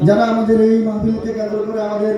যারা আমাদের এই মাহফিলকে কেন্দ্র করে আমাদের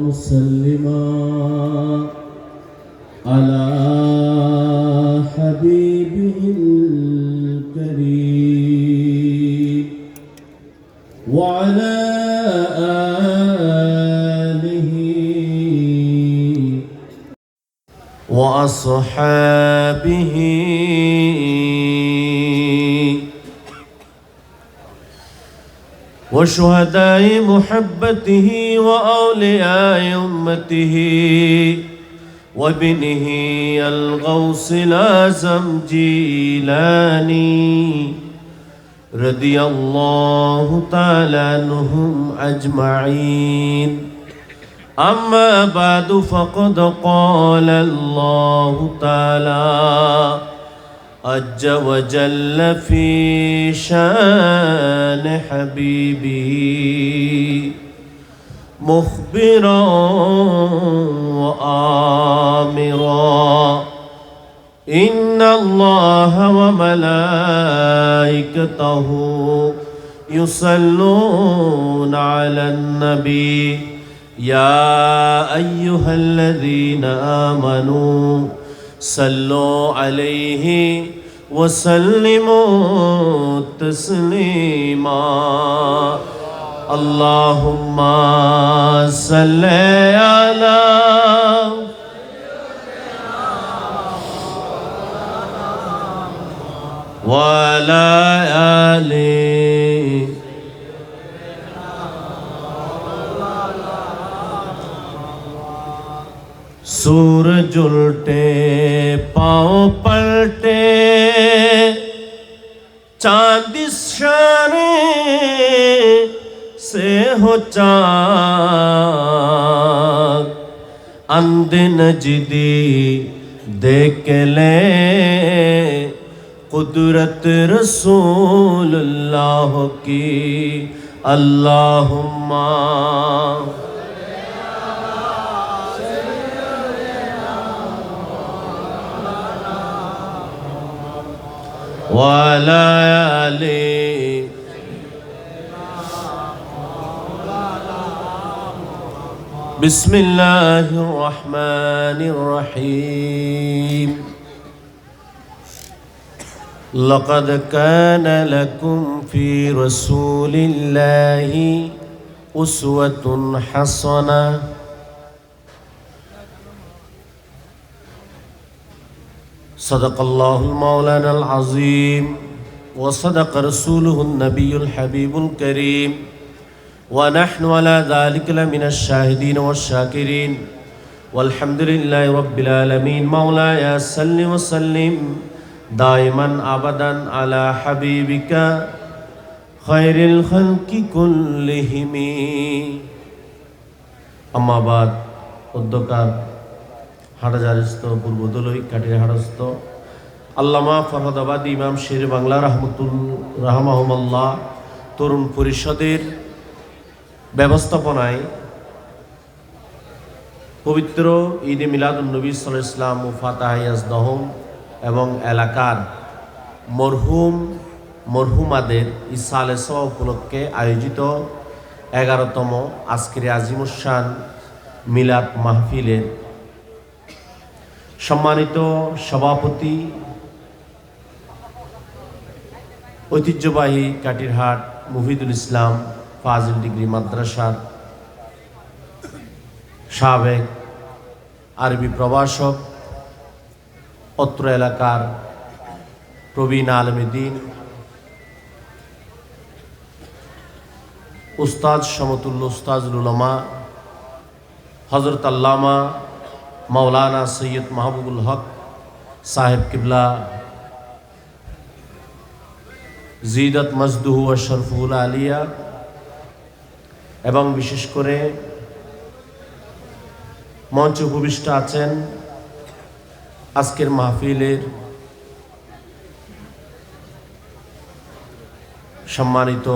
وسلما على حبيبه الكريم وعلى آله وأصحابه وشهداء محبته وأولياء أمته وابنه الغوث الأعظم جيلاني رضي الله تعالى عنهم أجمعين أما بعد فقد قال الله تعالى عز وجل في شان حبيبه مخبرا وآمرا إن الله وملائكته يصلون على النبي يا أيها الذين آمنوا صلوا عليه وسلموا تسليما اللهم صل على وعلى آله सूरज उल्टे पाँव पलटे चांद इशारे से हो चाँद अंधे नजदी देख ले कुदरत रसूलुल्लाह की अल्लाहुम्मा وعلى آله بسم الله الرحمن الرحيم لقد كان لكم في رسول الله أسوة حسنة صدق الله المولانا العظيم وصدق رسوله النبي الحبيب الكريم ونحن على ذلك لمن الشاهدين والشاكرين والحمد لله رب العالمين مولاي صل وسلم دائما أبدا على حبيبك خير الخلق كلهم أما بعد الدكار হাটাজারিস্থ পূর্বদলই কাটির হাটস্থ আল্লামা ফরহাদাবাদী ইমাম শের বাংলা রাহমাহুল্লাহ তরুণ পরিষদের ব্যবস্থাপনায় পবিত্র ঈদে মিলাদুন্নবী সাল্লাল্লাহু আলাইহি ওয়াসাল্লাম ও ফাতাহিয়াজ দহম এবং এলাকার মরহুমাদের ইসালে সওয়া উপলক্ষে আয়োজিত 11তম আজকের আজিমুশান মিলাদ মাহফিলের সম্মানিত সভাপতি ঐতিহ্যবাহী কাটিরহাট মুফিদুল ইসলাম ফাজিল ডিগ্রি মাদ্রাসার সাবেক আরবি প্রভাষক অত্র এলাকার প্রবীণ আলেমে দ্বীন উস্তাদ সমতুল্য উস্তাজুল উলামা হযরত আল্লামা মাওলানা সৈয়দ মাহবুবুল হক সাহেব কিবলা জিদত মজদুহু ও শরফুল আলিয়া এবং বিশেষ করে মঞ্চে উপবিষ্ট আছেন আজকের মাহফিলের সম্মানিত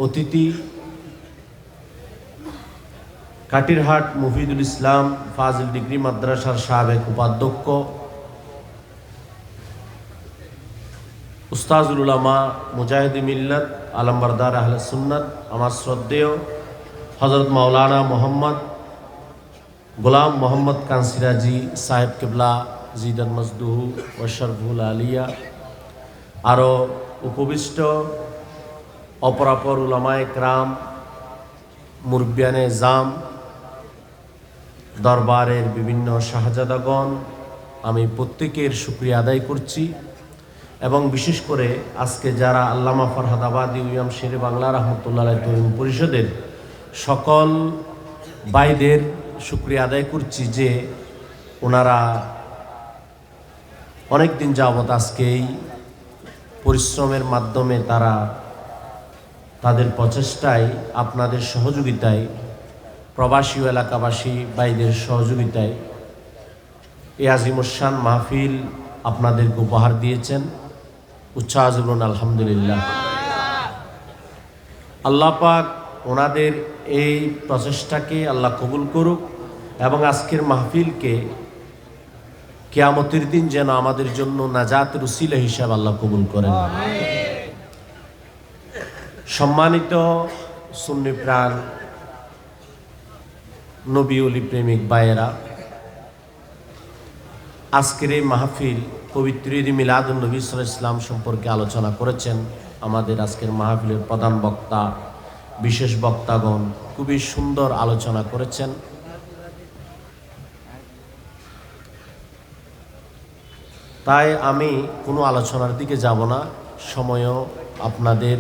অতিথি কাটিরহাট মুফিদুল ইসলাম ফাজিল ডিগ্রি মাদ্রাসার সাবেক উপাধ্যক্ষ উস্তাজুল উলামা মুজাহিদ মিল্লাত আলমবরদার আহলে সুন্নাত আমার শ্রদ্ধেয় হজরত মাওলানা মোহাম্মদ গোলাম মোহাম্মদ কানসিরাজি সাহেব কেবলা জিদান মজদুহু ও শরফুল আলিয়া, আরও উপবিষ্ট অপরাপর উলামায়ে কেরাম, মুরব্বিয়ানে জাম, দরবারের বিভিন্ন শাহজাদাগণ, আমি প্রত্যেকের শুকরিয়া আদায় করছি। এবং বিশেষ করে আজকে যারা আল্লামা ফরহাদ আবাদী উইয়াম শেরে বাংলা রহমতুল্লাহ তরুণ পরিষদের সকল ভাইদের শুকরিয়া আদায় করছি যে ওনারা অনেক দিন যাবৎ আজকে এই পরিশ্রমের মাধ্যমে তারা তাদের প্রচেষ্টায়, আপনাদের সহযোগিতায়, প্রবাসী ও এলাকাবাসী ভাইদের সহযোগিতায় এই আজিমুশান মাহফিল আপনাদেরকে উপহার দিয়েছেন। উচ্ছ্বাস বলুন আলহামদুলিল্লাহ। আল্লাহ পাক ওনাদের এই প্রচেষ্টাকে আল্লাহ কবুল করুক এবং আজকের মাহফিলকে কিয়ামতের দিন যেন আমাদের জন্য নাজাতের উসিলা হিসাবে আল্লাহ কবুল করেন। সম্মানিত সুন্নি প্রাণ নবী ওলি প্রেমিক ভাইয়েরা, আজকের এই মাহফিল পবিত্র ঈদ মিলাদুন নবী সাল্লাল্লাহু আলাইহি ওয়াসাল্লাম সম্পর্কে আলোচনা করেছেন আমাদের আজকের মাহফিলের প্রধান বক্তা, বিশেষ বক্তাগণ খুবই সুন্দর আলোচনা করেছেন। তাই আমি কোনো আলোচনার দিকে যাব না, আপনাদের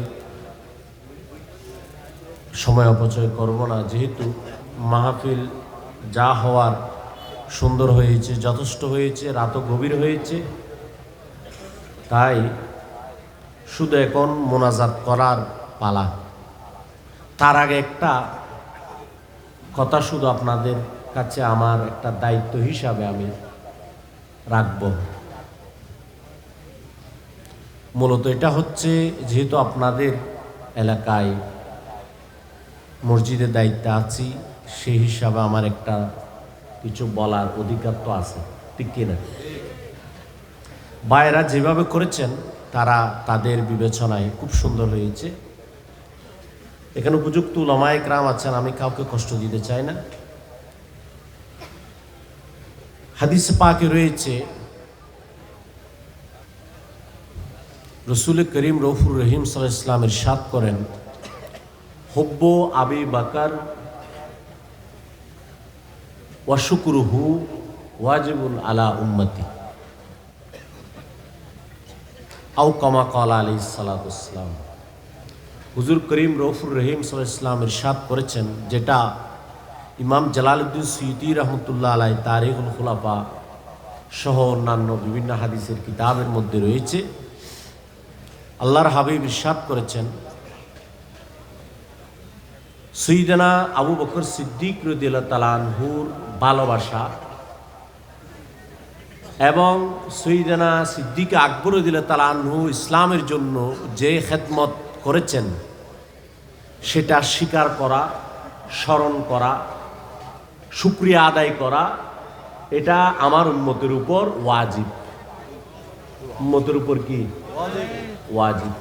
সময় অপচয় করব না, যেহেতু মাহফিল যা হওয়ার সুন্দর হয়েছে, যথেষ্ট হয়েছে, রাতও গভীর হয়েছে। তাই শুধু এখন মোনাজাত করার পালা। তার আগে একটা কথা শুধু আপনাদের কাছে আমার একটা দায়িত্ব হিসাবে আমি রাখব। মূলত এটা হচ্ছে, যেহেতু আপনাদের এলাকায় মসজিদের দায়িত্বে আছি, সেই হিসাবে আমার একটা কিছু বলার অধিকার তো আছে, ঠিক কিনা? ভাইয়েরা যেভাবে করেছেন তারা তাদের বিবেচনায় খুব সুন্দর হয়েছে। এখানে উপযুক্ত উলামায়ে কেরাম আছেন, আমি কাউকে কষ্ট দিতে চাই না। হাদিসে পাকে রয়েছে, রসুল করিম রউফুর রহিম সাল্লাল্লাহু আলাইহি ওয়াসাল্লাম ইরশাদ করেন, হুব্বু আবি বকর ওয়া শুকরুহু ওয়াজিবুন আলা উম্মতি, আও কামা ক্বালা আলাইহিস সালাতু ওয়াসসালাম। হুজুর করিম রউফুর রহিম সাল্লাল্লাহু আলাইহি ওয়াসাল্লাম ইরশাদ করেছেন, যেটা ইমাম জালালউদ্দিন সুয়ুতী রহমতুল্লাহ আলাইহি তারিখুল খুলাফা সহ অন্যান্য বিভিন্ন হাদিসের কিতাবের মধ্যে রয়েছে। আল্লাহর হাবিব ইরশাদ করেছেন, সাইয়্যিদানা আবু বকর সিদ্দিক রাদিয়াল্লাহু তাআলা আনহুর ভালোবাসা এবং সাইয়্যিদানা সিদ্দিক আকবর রাদিয়াল্লাহু তাআলা আনহু ইসলামের জন্য যে খেদমত করেছেন সেটা স্বীকার করা, স্মরণ করা, শুকরিয়া আদায় করা, এটা আমার উম্মতের উপর ওয়াজিব। উম্মতের উপর কি ওয়াজিব?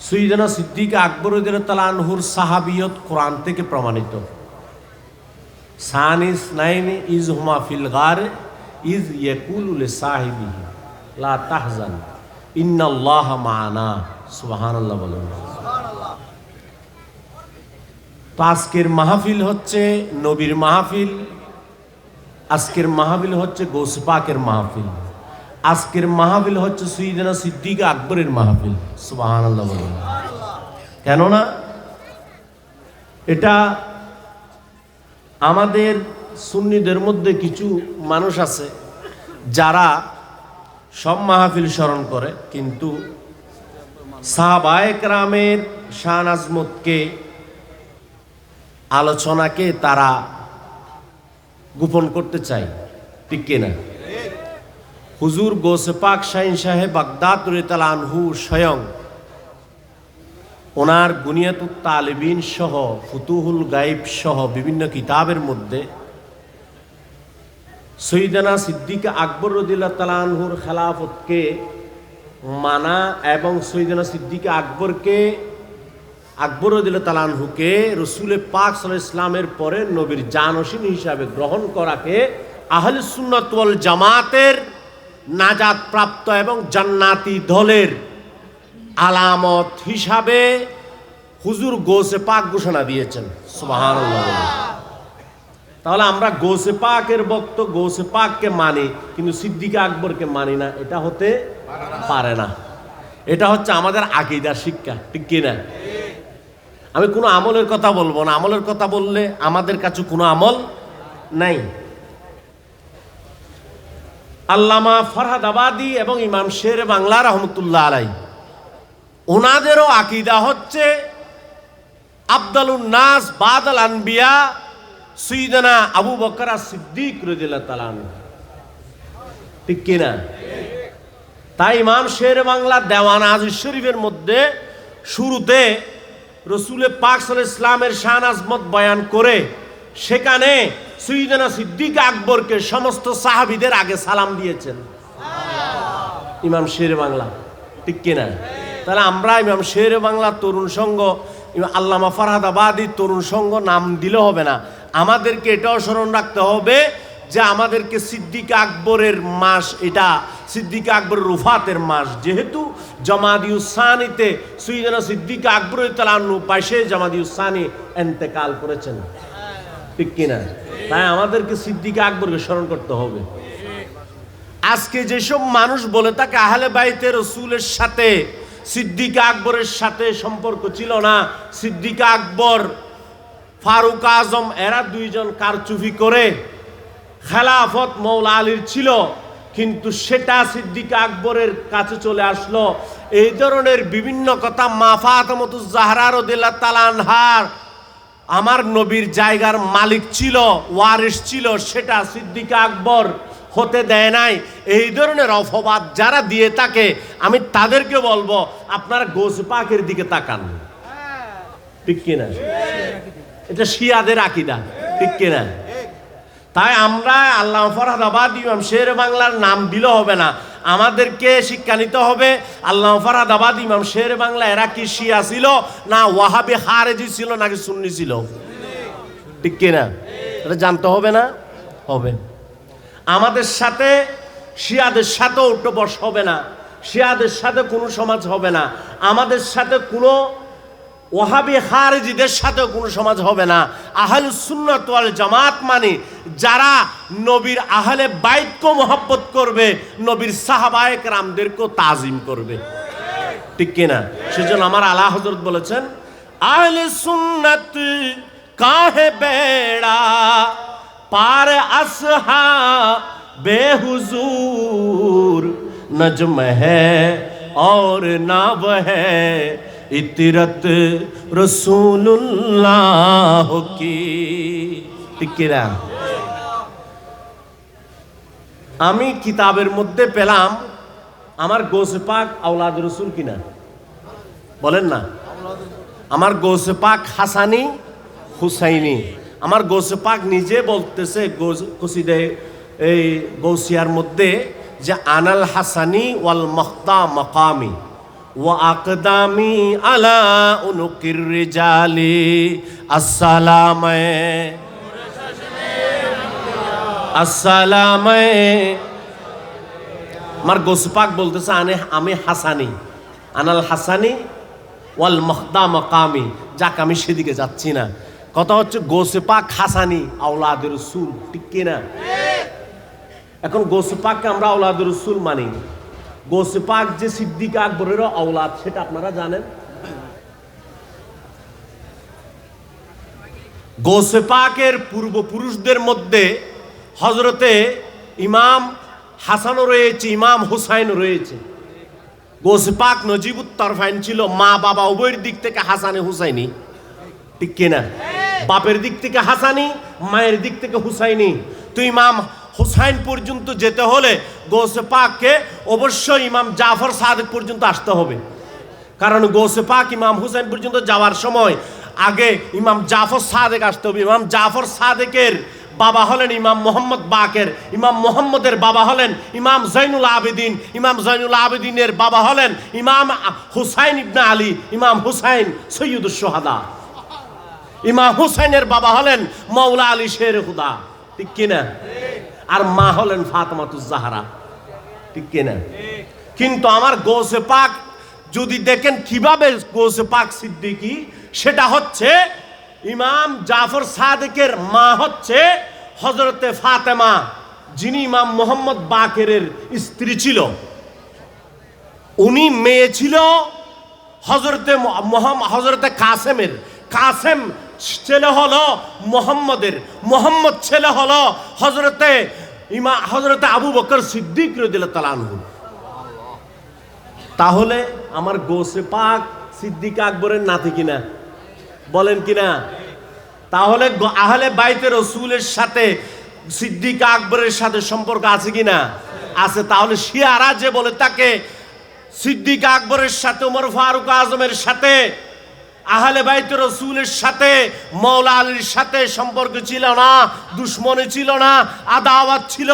সাইয়্যিদানা সিদ্দিক আকবর রাদিয়াল্লাহু তাআলা আনহুর সাহাবিয়ত কোরআন থেকে প্রমাণিত। সানিস নাইনি ইজ হুমা ফিল গার ইজ ইয়াকুলু লিসাহিবিহি লা তাহজান ইন্নাল্লাহা মা'ানা। সুবহানাল্লাহ বলেন। তো আজকের মাহফিল হচ্ছে নবীর মাহফিল, আজকের মাহফিল হচ্ছে গৌসে পাকের মাহফিল, আজকের মাহফিল হচ্ছে সাইয়্যিদানা সিদ্দিক আকবরের মাহফিল। সুবহানাল্লাহ বলেন। কেননা এটা আমাদের সুন্নিদের মধ্যে কিছু মানুষ আছে যারা সব মাহফিল স্মরণ করে, কিন্তু সাহাবায়ে কেরামের শান আজমতকে, আলোচনাকে তারা গোপন করতে চায়, ঠিক কিনা? হুজুর গৌসে পাক শাহিন সাহেব বাগদাদ রাদিয়াল্লাহু আনহু স্বয়ং ওনার গুনিয়াতুত তালিবিন সহ, ফুতুহুল গাইব সহ বিভিন্ন কিতাবের মধ্যে সাইয়্যিদানা সিদ্দিক আকবর রাদিয়াল্লাহু তাআলা আনহুর খেলাফতকে মানা এবং সৈয়দনা সিদ্দিক আকবরকে আকবর রাদিয়াল্লাহু তাআলা আনহুকে রসুল পাক সাল্লাল্লাহু আলাইহি ইসলামের পরে নবীর জানশীন হিসাবে গ্রহণ করাকে আহলে সুন্নাত ওয়াল জামাতের নাজাত প্রাপ্ত এবং জান্নাতি দলের আলামত হিসাবে হুজুর গৌসে পাক ঘোষণা দিয়েছেন। সুবহানাল্লাহ। তাহলে আমরা গৌসে পাকের ভক্ত, গৌসে পাককে মানি, কিন্তু সিদ্দিক আকবরকে মানি না, এটা হতে পারে না। এটা হচ্ছে আমাদের আকীদার শিক্ষা, ঠিক কিনা? আমি কোনো আমলের কথা বলবো না, আমলের কথা বললে আমাদের কাছে কোনো আমল নাই। আল্লামা ফরহাদ আবাদি এবং ইমাম শের বাংলা রহমতুল্লাহ আলাই, ওনাদেরও আকীদা হচ্ছে আফদালুন নাস বাদাল আনবিয়া সাইয়্যিদনা আবু বকর as-সিদ্দিক রাদিয়াল্লাহু তাআলা আনহু, ঠিক কিনা? তাই ইমাম শের বাংলা দেওয়ান আজিজ শরীফের মধ্যে শুরুতে রসুল পাক সাল্লাল্লাহু আলাইহি ইসলামের শান আজমত বয়ান করে সেখানে সাইয়্যিদনা সিদ্দিক আকবরকে সমস্ত সাহাবীদের আগে সালাম দিয়েছেন ইমাম শের বাংলা, ঠিক কিনা? তাহলে আমরা ইমাম শের বাংলা তরুণ সংঘ, আল্লামা ফরহাদ আবাদি তরুণ সংঘ নাম দিলে হবে না, আমাদেরকে এটাও স্মরণ রাখতে হবে যে আমাদেরকে সিদ্দিক আকবরের মাস, এটা সিদ্দিক আকবরের রুফাতের মাস, যেহেতু জামাদিউসানিতে সাইয়্যিদনা সিদ্দিক আকবর রাদিয়াল্লাহু আনহু পাশে জামাদিউসানি ইন্তেকাল করেছেন, ঠিক কিনা? তাই আমাদেরকে সিদ্দিক আকবরকে স্মরণ করতে হবে। আজকে যেসব মানুষ বলে থাকে আহলে বাইতে রসুলের সাথে সিদ্দিক আকবরের সাথে সম্পর্ক ছিল না, সিদ্দিক আকবর ফারুক আজম এরা দুইজন কারচুপি করে, খেলাফত মৌলা আলীর ছিল কিন্তু সেটা সিদ্দিক আকবরের কাছে চলে আসলো, এই ধরনের বিভিন্ন কথা। মা ফাতেমাতুজ জাহরা রাদিয়াল্লাহু তাআলা আনহার আমার নবীর জায়গার মালিক ছিল, ওয়ারিস ছিল, সেটা সিদ্দিক আকবর হতে দেয় নাই। এই ধরনের অপবাদ যারা দিয়ে থাকে আমি তাদেরকে বলবো আপনারা গৌসে পাকের দিকে তাকান, ঠিক কিনা? এটা শিয়াদের আকীদা, ঠিক কিনা? তাই আমরা আল্লামা ফরহাদ আবাদি ইমাম শের বাংলার নাম দিলে হবে না, আমাদেরকে শিক্ষা নিতে হবে আল্লামা ফরহাদ আবাদি ইমাম শের বাংলা এরা কি শিয়া ছিল না ওয়াহাবি খারেজি ছিল নাকি সুন্নি ছিল, ঠিক কিনা? এটা জানতে হবে না? হবে। আমাদের সাথে শিয়াদের সাথে উঠবস হবে না, শিয়াদের সাথে কোনো সমাজ হবে না, আমাদের সাথে কোনো ওয়াহাবি খারেজিদের সাথেও কোনো সমাজ হবে না। আহলুস সুন্নাত ওয়াল জামাত মানে যারা নবীর আহলে বাইতকে মহব্বত করবে, নবীর সাহাবায়ে কেরামদেরকে তাজিম করবে, ঠিক কিনা? সেজন্য আমার আলা হযরত বলেছেন আহলে সুন্নাত কাহে বেড়া পার আসহাবে হুজুর নজম হ্যায় और नाव है इतरत रसूलुल्लाह की, ঠিক কিনা? আমি কিতাবের মধ্যে পেলাম আমার গৌসে পাক আওলাদ রসুল কিনা, বলেন না? আমার গৌসে পাক হাসানি হুসাইনি, আমার গৌসে পাক নিজে বলতেছে কসিদে এই গৌসিয়ার মধ্যে যে আনাল হাসানি ওয়াল মখতা মকামি ওয়া আকদামি আলা উনুকির রিজালি আসসালামে আসসালামে। আমার গৌসে পাক বলতেছে আমি হাসানি, আনাল হাসানি ওয়াল মখতা মকামি, যাক আমি সেদিকে যাচ্ছি না। কথা হচ্ছে গৌসে পাক হাসানি আওলাদ রসুল, ঠিক কিনা? এখন গৌসে পাককে আমরা আওলাদ রসুল মানি, গৌসে পাক যে সিদ্দিক আকবরেরও আওলাদ সেটা আপনারা জানেন। গৌসে পাকের পূর্বপুরুষদের মধ্যে হযরতে ইমাম হাসানও রয়েছে, ইমাম হুসাইনও রয়েছে। গৌসে পাক নজিবুত তরফাইন ছিল, মা বাবা উভয়ের দিক থেকে হাসানি হুসাইনি, ঠিক কিনা? বাপের দিক থেকে হাসানি, মায়ের দিক থেকে হুসাইনি। তো ইমাম হুসাইন পর্যন্ত যেতে হলে গৌসে পাককে অবশ্যই ইমাম জাফর সাদেক পর্যন্ত আসতে হবে, কারণ গৌসে পাক ইমাম হুসাইন পর্যন্ত যাওয়ার সময় আগে ইমাম জাফর সাদেক আসতে হবে। ইমাম জাফর সাদেকের বাবা হলেন ইমাম মোহাম্মদ বাকের, ইমাম মোহাম্মদের বাবা হলেন ইমাম জৈনুল আবেদিন, ইমাম জৈনুল আবেদিনের বাবা হলেন ইমাম হুসাইন ইবনে আলী, ইমাম হুসাইন সৈয়দুস সোহাদা, ইমাম হুসাইনের বাবা হলেন মৌলা আলী শের খুদা, ঠিক কিনা? আর মা হলেন ফাতেমাতুজ জাহরা, ঠিক কিনা? কিন্তু আমার গৌসে পাক যদি দেখেন কিভাবে গৌসে পাক সিদ্দিকী, সেটা হচ্ছে ইমাম জাফর সাদেকের মা হচ্ছে হযরতে ফাতেমা, যিনি ইমাম মোহাম্মদ বাকেরের স্ত্রী ছিল। উনি মেয়ে ছিল হযরতে কাসেমের, কাসেম ছেলে হলো মোহাম্মদের, মোহাম্মদ ছেলে হলো হযরতে আবু বকর সিদ্দিক রাদিয়াল্লাহু তাআলা আনহু। তাহলে আমার গৌসে পাক সিদ্দিক আকবরের নাতি কিনা, বলেন কিনা? তাহলে আহলে বাইতে রাসূলের সাথে সিদ্দিক আকবরের সাথে সম্পর্ক আছে কিনা? আছে। তাহলে শিয়ারা যে বলে তাকে সিদ্দিক আকবরের সাথে, ওমর ফারুক আজমের সাথে, আহলে বাইতে রাসূলের সাথে, মৌলা আলীর সাথে সম্পর্ক ছিল না, দুশ্মনী ছিল না, আদাওয়াত ছিল,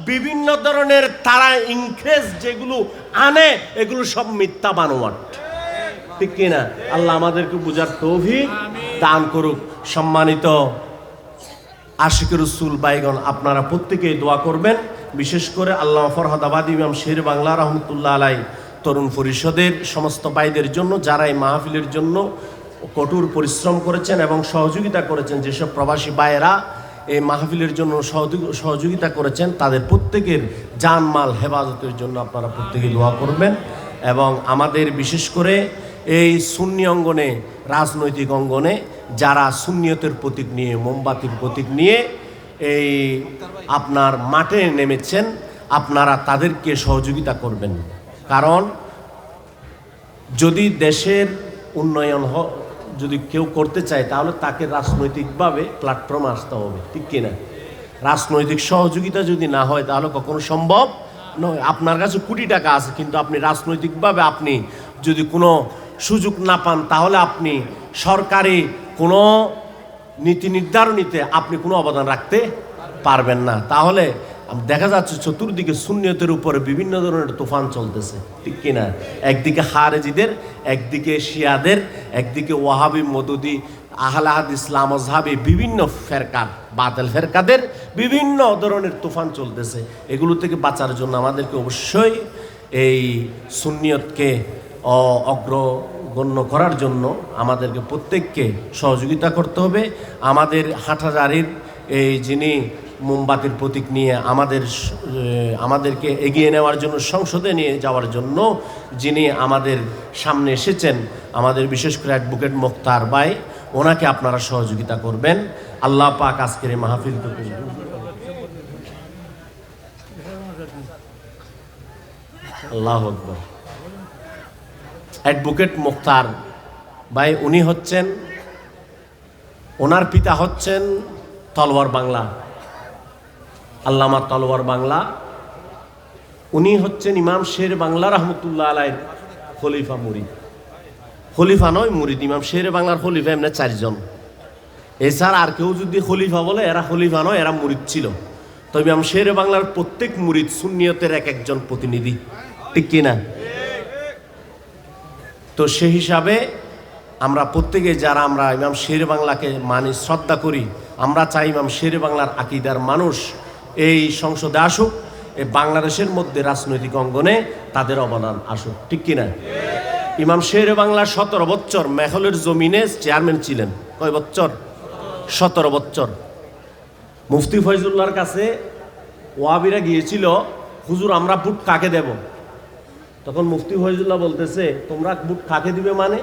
বিভিন্ন ধরনের তারা ইনক্রেজ যেগুলো আনে এগুলো সব মিথ্যা বানোয়াট, ঠিক কিনা? আল্লাহ আমাদেরকে বুঝার তৌফিক দান করুক। সম্মানিত আশিক রাসূল বাইগণ, আপনারা প্রত্যেকেই দোয়া করবেন। বিশেষ করে আল্লামা ফরহাদ আবাদী ইমাম শের বাংলা রহমতুল্লাহ আলাই তরুণ পরিষদের সমস্ত ভাইদের জন্য, যারা এই মাহফিলের জন্য কঠোর পরিশ্রম করেছেন এবং সহযোগিতা করেছেন, যেসব প্রবাসী ভাইয়েরা এই মাহফিলের জন্য সহযোগিতা করেছেন, তাদের প্রত্যেকের জানমাল হেফাজতের জন্য আপনারা প্রত্যেকে দোয়া করবেন। এবং আমাদের বিশেষ করে এই সুন্নি অঙ্গনে, রাজনৈতিক অঙ্গনে যারা সুন্নিয়তের প্রতীক নিয়ে, মোমবাতির প্রতীক নিয়ে এই আপনার মাঠে নেমেছেন, আপনারা তাদেরকে সহযোগিতা করবেন। কারণ যদি দেশের উন্নয়ন যদি কেউ করতে চায়, তাহলে তাকে রাজনৈতিকভাবে প্ল্যাটফর্মে আসতে হবে, ঠিক কিনা? রাজনৈতিক সহযোগিতা যদি না হয় তাহলে কখনো সম্ভব নয়। আপনার কাছে কোটি টাকা আছে, কিন্তু আপনি রাজনৈতিকভাবে আপনি যদি কোনো সুযোগ না পান, তাহলে আপনি সরকারি কোনো নীতি নির্ধারণীতে আপনি কোনো অবদান রাখতে পারবেন না। তাহলে দেখা যাচ্ছে চতুর্দিকে সুন্নিয়তের উপরে বিভিন্ন ধরনের তুফান চলতেছে, ঠিক কিনা? একদিকে খারেজিদের, একদিকে শিয়াদের, একদিকে ওয়াহাবি, মদুদি, আহলে হাদিস, লামাযহাবি, বিভিন্ন ফেরকার, বাতিল ফেরকাদের বিভিন্ন ধরনের তুফান চলতেছে। এগুলো থেকে বাঁচার জন্য আমাদেরকে অবশ্যই এই সুন্নিয়তকে অগ্রগণ্য করার জন্য আমাদেরকে প্রত্যেককে সহযোগিতা করতে হবে। আমাদের হাটহাজারীর এই যিনি মোমবাতির প্রতীক নিয়ে আমাদেরকে এগিয়ে নেওয়ার জন্য, সংসদে নিয়ে যাওয়ার জন্য যিনি আমাদের সামনে এসেছেন, আমাদের বিশেষ করে অ্যাডভোকেট মুখতার ভাই, ওনাকে আপনারা সহযোগিতা করবেন। আল্লাহ পাক আজকের এই মাহফিলকে আল্লাহু আকবার। অ্যাডভোকেট মুখতার ভাই, উনি হচ্ছেন, ওনার পিতা হচ্ছেন তলোয়ার বাংলা, আল্লামা তলোয়ার বাংলা। উনি হচ্ছেন ইমাম শের বাংলা রহমতুল্লাহ আলাইহির খলিফা মুরিদ, খলিফা নয় মুরিদ। ইমাম শের বাংলার খলিফা এমনি 4 জন। এছাড়া আর কেউ যদি খলিফা বলে, এরা খলিফা নয়, এরা মুরিদ ছিল। তবে ইমাম শের বাংলার প্রত্যেক মুরিদ সুন্নিয়তের এক একজন প্রতিনিধি, ঠিক কিনা? তো সেই হিসাবে আমরা প্রত্যেকে যারা আমরা ইমাম শের বাংলাকে মানি, শ্রদ্ধা করি, আমরা চাই ইমাম শের বাংলার আকীদার মানুষ এই সংসদে আসুক, এই বাংলাদেশের মধ্যে রাজনৈতিক অঙ্গনে তাদের অবদান আসুক, ঠিক কিনা? ইমাম শের বাংলা 17 বছর মেহলের জমিনে চেয়ারম্যান ছিলেন। কয় বছর? 17 বছর। মুফতি ফয়জুল্লাহর কাছে ওয়াহাবিরা গিয়েছিল, হুজুর আমরা ভোট কাকে দেব? তখন মুফতি ফয়জুল্লাহ বলতেছে, তোমরা ভোট কাকে দিবে? মানে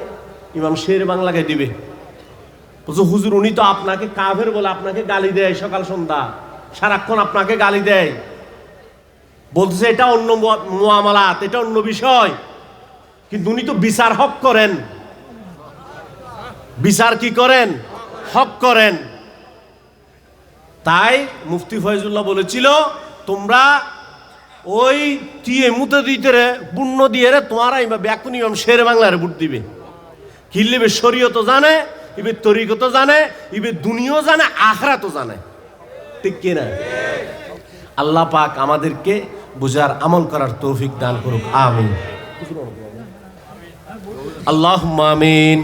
ইমাম শের বাংলাকে দিবে। বলছো হুজুর উনি তো আপনাকে কাফের বলে আপনাকে গালি দেয়, সকাল সন্ধ্যা সারাক্ষণ আপনাকে গালি দেয়। বলতেছে এটা অন্য মুআমালাত, এটা অন্য বিষয়, কিন্তু উনি তো বিচার হক করেন। বিচার কি করেন? হক করেন। তাই মুফতি ফয়জুল্লাহ বলেছিল, তোমরা ওই তিয়ে মুতে দিতে রে পুণ্য দিয়ে রে তোমারা এখন ইমাম শের বাংলার ভোট দিবে। কিল্লিবে শরীয়তও জানে, ইবে তরিকতও জানে, ইবে দুনিয়াও জানে, আখরাতও জানে। ঠিক কিনা? আল্লাহ পাক আমাদেরকে বুঝার আমল করার তৌফিক দান করুক, আমিন। আল্লাহুম্মা আমিন।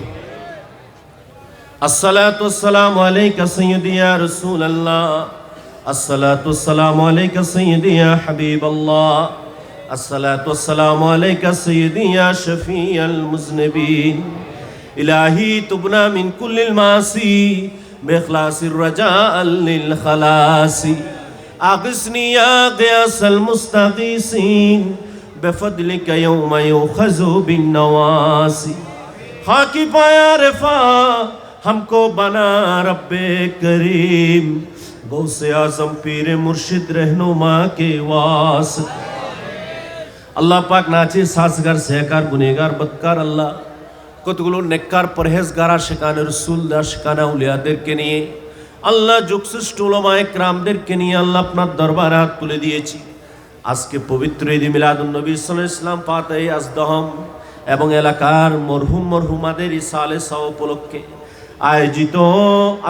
আসসালাতু ওয়াসসালামু আলাইকা সাইয়্যিদি ইয়া রাসূলুল্লাহ, আসসালাতু ওয়াসসালামু আলাইকা সাইয়্যিদি ইয়া হাবিবাল্লাহ, আসসালাতু ওয়াসসালামু আলাইকা সাইয়্যিদি ইয়া শাফিয়াল মুযনিবিন। ইলাহি তুবনা মিন কুল্লিল মাসি বিখলাসির রাজাআল লিল খালাসি। আগিসনি ইয়া গিয়াসাল মুস্তাগীসিন বিফদলিকা ইয়াওমা ইউখাযু বিন নওয়াসি। খাকি পায়া রফা हमको बना रब्बे करीम, गौसे आजम पीर मुर्शिद रहनुमा के वास। আল্লাহ পাক নাচে সাজগার সেহকার গুনেগার বদকার আল্লাহ কতগুলো নেককার পরহেজগার আশিকানে রাসূলদার আশিকানা আউলিয়াদেরকে নিয়ে আল্লাহ যুগশ্রেষ্ঠ উলামায়ে কেরামদেরকে নিয়ে আল্লাহ আপনার দরবারে হাত তুলে দিয়েছি। আজকে পবিত্র ঈদ মিলাদুন নবী সাল্লাল্লাহু আলাইহি ওয়াসাল্লাম ফাতেহ আজদহম এবং এলাকার মরহুম মরহুমাদের ইসালে সাও উপলক্ষে আয়োজিত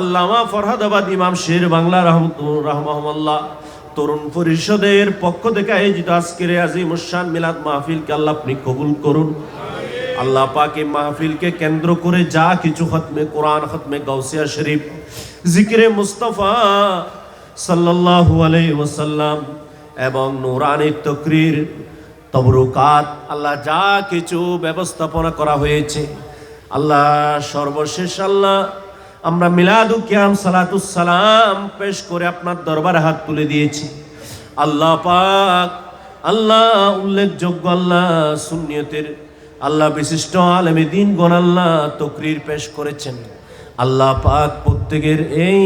আল্লামা ফরহাদাবাদ ইমাম শের বাংলা রাহমাহুল্লাহ তরুণ পরিষদের পক্ষ থেকে আয়োজিত আজকের আজিমুশান মিলাদ মাহফিলকে আল্লাহ আপনি কবুল করুন। আল্লাহ পাক এই মাহফিলকে কেন্দ্র করে যা কিছু খতমে কোরআন, খতমে গাউসিয়া শরীফ, জিকিরে মুস্তাফা সাল্লাল্লাহু আলাইহি ওয়াসাল্লাম এবং নূরানি তাকরীর, তবরুকাত, আল্লাহ যা কিছু ব্যবস্থাপনা করা হয়েছে আল্লাহ সর্বশেষ আল্লাহ আমরা মিলাদু কিয়াম সালাতুস সালাম পেশ করে আপনার দরবারে হাত তুলে দিয়েছি। আল্লাহ পাক আল্লাহ উল্লেখযোগ্য আল্লাহ সুন্নিয়তের আল্লাহ বিশিষ্ট আলেমে দ্বীন গণ আল্লাহ তাকরীর পেশ করেছেন। আল্লাহ পাক প্রত্যেকের এই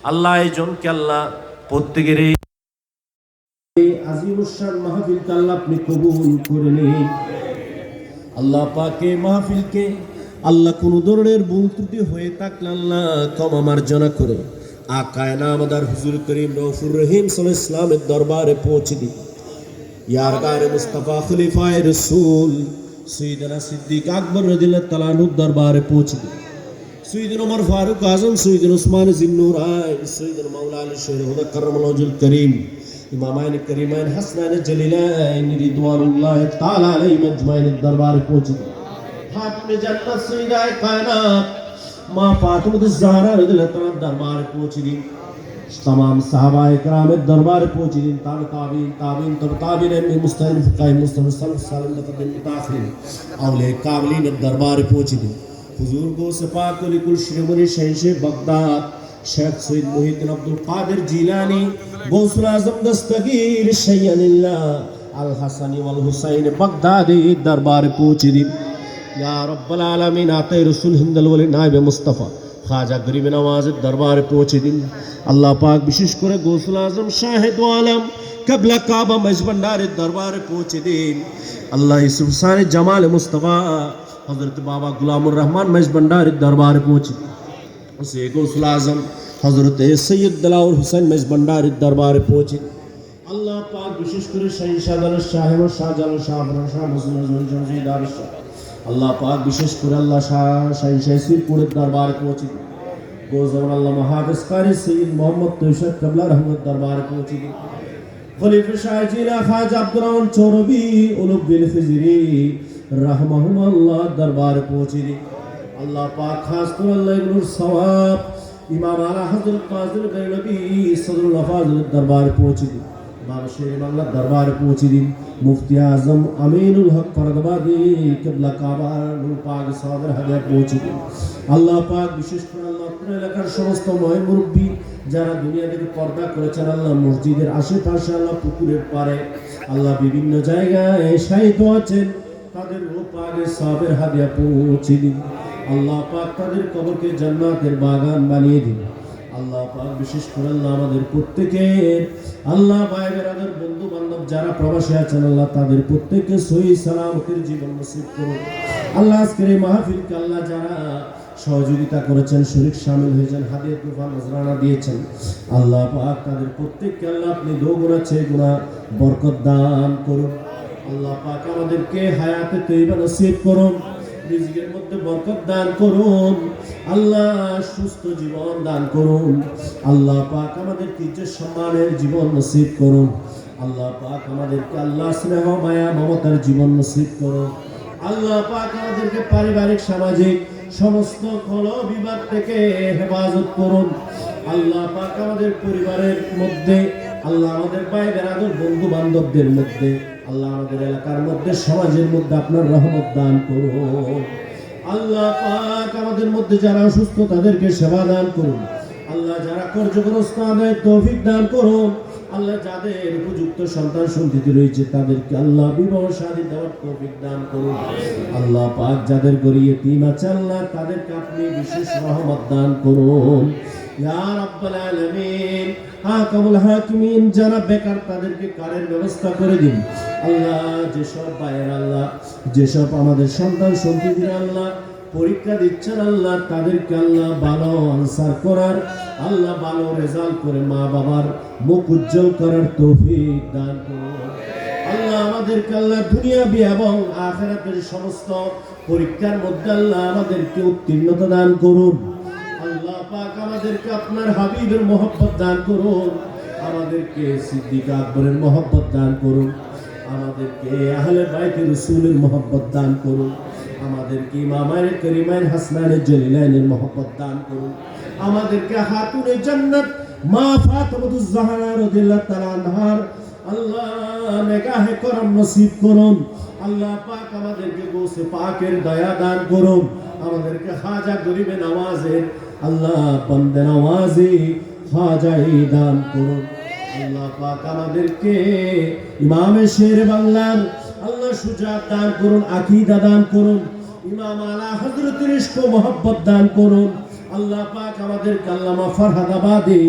আল্লাহ আয়োজনকে আল্লাহ প্রত্যেকের এই আজিমুশান মাহফিলকে আল্লাহ আপনি কবুল করে নিন। আল্লাহ পাকে মাহফিলকে আল্লাহ কোন ধরনের ভুল ত্রুটি হয়ে থাকলে আল্লাহ ক্ষমা মার্জনা করে আকায়ে নামদার হুজুর করিম রউফুর রহিম সাল্লাল্লাহু আলাইহি ওয়াসাল্লামের দরবারে পৌঁছে দিন। ইয়ারগারে মুস্তাফা খলিফায়ে রাসূল সৈয়দনা সিদ্দিক আকবর রাদিয়াল্লাহু তাআলা আনহুর দরবারে পৌঁছে দিন। সৈয়দনা ওমর ফারুক আজম, সৈয়দনা উসমান জিন্নুরাইন, সৈয়দনা মাওলা আলী শের হুদা কাররামাল্লাহু ওয়াজহুল করিম, ইমামাইন করিমাইন হাসনাইন জলিলাইন রিদওয়ানুল্লাহ তাআলা আলাইহিম আজমাইনের দরবারে পৌঁছে দিন। ফাতিমে জান্নাত সৈয়দায়ে কায়নাত মা ফাতিমাতুজ জাহরা রাদিয়াল্লাহু তাআলার দরবারে পৌঁছে দিন। तमाम সাহাবায়ে কেরামের দরবারে পৌঁছে দিন। তাবিঈন তবে তাবিঈন মুস্তাহিদ ফুকায়ে মুস্তাহিদ সালাফ সালেম মুতাকদ্দিম মুতাআখিরিন আউলিয়া কামিলিনের দরবারে পৌঁছে দিন। হুজুর গো সেপাক লিকুল শিরোমণি শহীদ বাগদাদ শেখ সৈয়দ মুহিউদ্দিন আব্দুল কাদের জিলানী গৌসুল আজম দস্তগীর শাইয়ানিল্লাহ আল হাসানি ওয়াল হুসাইন বাগদাদি দরবারে পৌঁছে দিন। ইয়া রাব্বাল আলামিন আতে রাসূল হিন্দাল ওয়ালি নায়েবে মুস্তাফা খাজা গরিব নওয়াজের দরবারে পৌঁছে দিন। আল্লাহ পাক বিশেষ করে গৌসুল আজম শাহেদ আলম কবলা কাবা মেজবান্ডারের দরবারে পৌঁছে দিন। আল্লাহ ইউসুফ সানি জামাল মুস্তাফা হযরত বাবা গুলামুর রহমান মেজবান্ডারের দরবারে পৌঁছে দিন। সে গৌসুল আজম হযরত সৈয়দ দালাউল হুসাইন মেজবান্ডারের দরবারে পৌঁছে দিন। আল্লাহ পাক বিশেষ করে শাহী শাহজালাল শাহ শাহজালাল শাহ শাহ মুসলিম শাহ আল্লাহ পাক বিশেষ করে আল্লাহ শাহী শাহসিরপুরের দরবারে পৌঁছে দিন। গোজর আল্লাহ মুহাফিজ কারি সৈয়দ মোহাম্মদ তৈশব কবলা রহমত দরবারে পৌঁছে দিন। খলিফা শাহ জিলা খাজা আব্দুর রহমান চৌরবি উলুগ বিল খিজরি রাহমাহুল্লাহ দরবারে পৌঁছে দিন। আল্লাহ পাক খাস করে আল্লাহ ইবনুল সওয়াব ইমাম আলা হযরত ফাজিল নবী সদরুল ফাজিলের দরবারে পৌঁছে দিন। বাবা শের বাংলা দরবারে পৌঁছে দিন। মুফতি আজম আমিনুল হক ফরদাবাদি কিবলা কাবা নূর পাক সাদর হাদিয়া পৌঁছে দিন। আল্লাহ পাক বিশেষ করে আল্লাহ আপনার এলাকার সমস্ত ময় মুরব্বী যারা দুনিয়া থেকে পর্দা করেছেন আল্লাহ মসজিদের আশেপাশে আল্লাহ পুকুরের পারে আল্লাহ বিভিন্ন জায়গায় শায়িত আছেন তাদের রূহ পাকে সাবের হাদিয়া পৌঁছে দিন। আল্লাহ পাক তাদের কবরকে জান্নাতের বাগান বানিয়ে দিন। আল্লাহ পাক বিশেষ করে আল্লাহ আমাদের প্রত্যেকের আল্লাহ ভাই বেরাদার বন্ধু বান্ধব যারা প্রবাসী আছেন আল্লাহ তাদের প্রত্যেককে সহি সালামতের জীবন নসিব করুন। আল্লাহ আজকের এই মাহফিলকে আল্লাহ যারা সহযোগিতা করেছেন শরীক শামিল হয়েছেন হাদিয়া তুফা নজরানা দিয়েছেন আল্লাহ পাক তাদের প্রত্যেককে আল্লাহ আপনি দোগুণা চেগুণা বরকত দান করুন। আল্লাহ পাক আমাদেরকে হায়াতে তৈবা নসিব করুন। রিজিকের মধ্যে বরকত দান করুন আল্লাহ, সুস্থ জীবন দান করুন আল্লাহ পাক, আমাদেরকে ইজ্জত সম্মানের জীবন নসিব করুন আল্লাহ পাক, আমাদেরকে আল্লাহ স্নেহ মায়া মমতার জীবন নসিব করুন আল্লাহ পাক, আমাদেরকে পারিবারিক সামাজিক সমস্ত কল বিবাদ থেকে হেফাজত করুন আল্লাহ পাক, আমাদের পরিবারের মধ্যে আল্লাহ, আমাদের ভাই বেরাদর বন্ধু বান্ধবদের মধ্যে আল্লাহ, আমাদের এলাকার মধ্যে সমাজের মধ্যে আপনার রহমত দান করুন আল্লাহ পাক, আমাদের মধ্যে যারা অসুস্থ তাদেরকে সেবা দান করুন আল্লাহ, যারা কর্যগ্রস্ত তাদের তৌফিক দান করুন আল্লাহ, যাদের উপযুক্ত সন্তান সন্ততি রয়েছে তাদেরকে আল্লাহ বিবাহ শাদী দেওয়ার তৌফিক দান করুন আল্লাহ পাক, যাদের ঘরে ইতিম আছে আল্লাহ তাদেরকে আপনি বিশেষ রহমত দান করুন ইয়া রাব্বাল আলামিন। হাকামুল হাকিমিন, যারা বেকার তাদেরকে কারের ব্যবস্থা করে দিন আল্লাহ, যেসব ভাইয়ের আল্লাহ, যেসব আমাদের সন্তান সন্ততিরা আল্লাহ পরীক্ষা দিচ্ছেন আল্লাহ, তাদেরকে আল্লাহ ভালো আনসার করার আল্লাহ, ভালো রেজাল্ট করে মা বাবার মুখ উজ্জ্বল করার তৌফিক দান করুন আল্লাহ, আমাদেরকে আল্লাহ দুনিয়াবি এবং আখিরাতের সমস্ত পরীক্ষার মধ্যে আল্লাহ আমাদেরকে উত্তীর্ণতা দান করুন আল্লাহ পাক, আমাদেরকে আপনার হাবিবের মহব্বত দান করুন, আমাদেরকে সিদ্দিক আকবরের মহব্বত দান করুন, আমাদেরকে আহলে বাইতে রাসূলের মহব্বত দান করুন, আমাদেরকে ইমামায়ে করিমাইন হাসনাইন জলিলাইনের মহব্বত দান করুন, আমাদেরকে হাতুনে জান্নাত মা ফাতিমাতুজ জাহরা রাদিয়াল্লাহু তাআলা আনহার আল্লাহ নেগাহে করম নসিব করুন আল্লাহ পাক, আমাদেরকে গৌসে পাকের দয়া দান করুন, আমাদেরকে খাজা গরিবে নওয়াজের আল্লাহ বন্দে নওয়াজি খাজাই দান করুন আল্লাহ পাক, আমাদেরকে ইমামে শের বাংলার আল্লাহ সুজাত দান করুন, আকীদা দান করুন, ইমাম আলা হযরতের ইশক ও মহব্বত দান করুন আল্লাহ পাক, আমাদেরকে আল্লামা ফরহাদাবাদী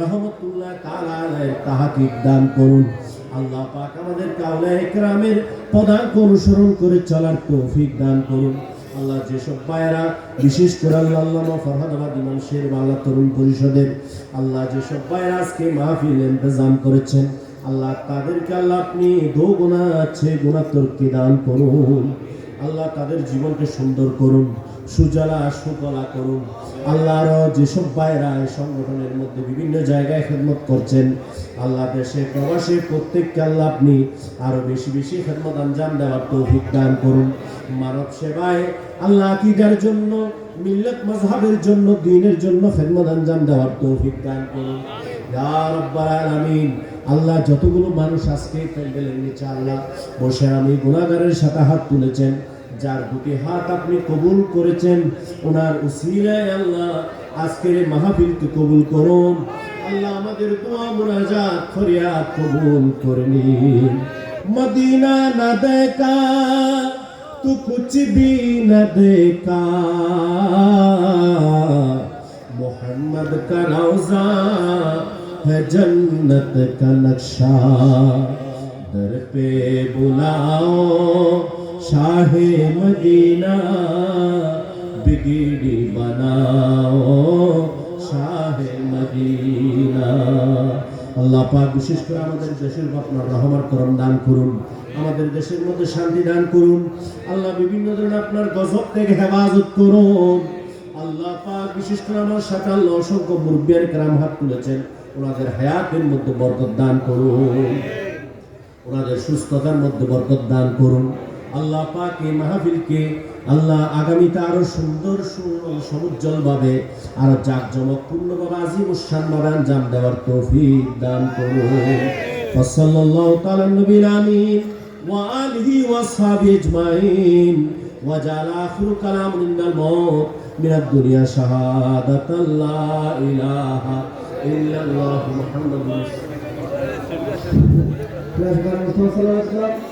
রহমতুল্লাহ তাআলা আলাইহি তাহকিক দান করুন আল্লাহ পাক, আমাদেরকে আউলিয়ায়ে কেরামের পদাঙ্ক অনুসরণ করে চলার তৌফিক দান করুন আল্লাহ, যেসব ভাইয়েরা বিশেষ করে আল্লামা ফরহাদাবাদী ইমাম শের বাংলা তরুণ পরিষদের আল্লাহ, যেসব ভাইয়েরা আজকে মাহফিল ইন্তজাম করেছেন আল্লাহ, তাদেরকে আল্লাহ আপনি দো গুনাহ আছে গুনাহ তরকি দান করুন আল্লাহ, তাদের জীবনকে সুন্দর করুন, সুজলা সুফলা করুন আল্লাহ। আরো যেসব ভাইরা এই সংগঠনের মধ্যে বিভিন্ন জায়গায় খেদমত করছেন আল্লাহ, দেশে প্রবাসে প্রত্যেককে আল্লাহ আপনি আরো বেশি বেশি খেদমত আঞ্জাম দেওয়ার তৌফিক দান করুন, মানব সেবায় আল্লাহ আকীদার জন্য, মিল্লাত মাযহাবের জন্য, দ্বীনের জন্য খেদমত আঞ্জাম দেওয়ার তৌফিক দান করুন ইয়া রাব্বাল আলামিন। আল্লাহ, যতগুলো মানুষ আজকে প্যান্ডেলের নিচে আল্লাহ বসে আমি গুনাহগারের সাথে হাত তুলেছেন, যার দুটি হাত আপনি কবুল করেছেন ওনার উসিলায় আল্লাহ আজকের মাহফিলকে কবুল করুন আল্লাহ, আমাদের দোয়া মুনাজাত ফরিয়াদ কবুল করে নিন। মদিনা না দেখা তো কুছ ভি না দেখা, मोहम्मद का रौजा है जन्नत का नक्शा, दर पे बुलाओ शाहे मदीना, बिगड़ी बनाओ शाहे मदीना। আল্লাহ পাক বিশেষ করে আমাদের দেশের আপনার রহমত করম দান করুন, আমাদের দেশের মধ্যে শান্তি দান করুন আল্লাহ, বিভিন্ন ধরনের আপনার গজব থেকে হেফাজত করুন আল্লাহ পাক। বিশেষ করে আমার সাথে আল্লাহ অসংখ্য মুরব্বিয়ান কেরাম হাত তুলেছেন, ওনাদের হায়াতের মধ্যে বরকত দান করুন, ওনাদের সুস্থতার মধ্যে বরকত দান করুন আল্লাহ পাক। এই মাহফিলকে আল্লাহ আগামীতে আরো সুন্দর সমুজ্জ্বল ভাবে আরো জাঁকজমকপূর্ণভাবে আজিমুশান ভাবে আঞ্জাম দেওয়ার তৌফিক দান করুন। সাল্লাল্লাহু তাআলা নবীল আমিন ওয়া আলিহি ওয়া সাহবিহি আজমাইন ওয়া জাআলা আখিরু কালাম ইন্নাল মাউত মিনাদ দুনিয়া শাহাদাতাল লা ইলাহা ইল্লাল্লাহু মুহাম্মাদুর রাসূলুল্লাহ।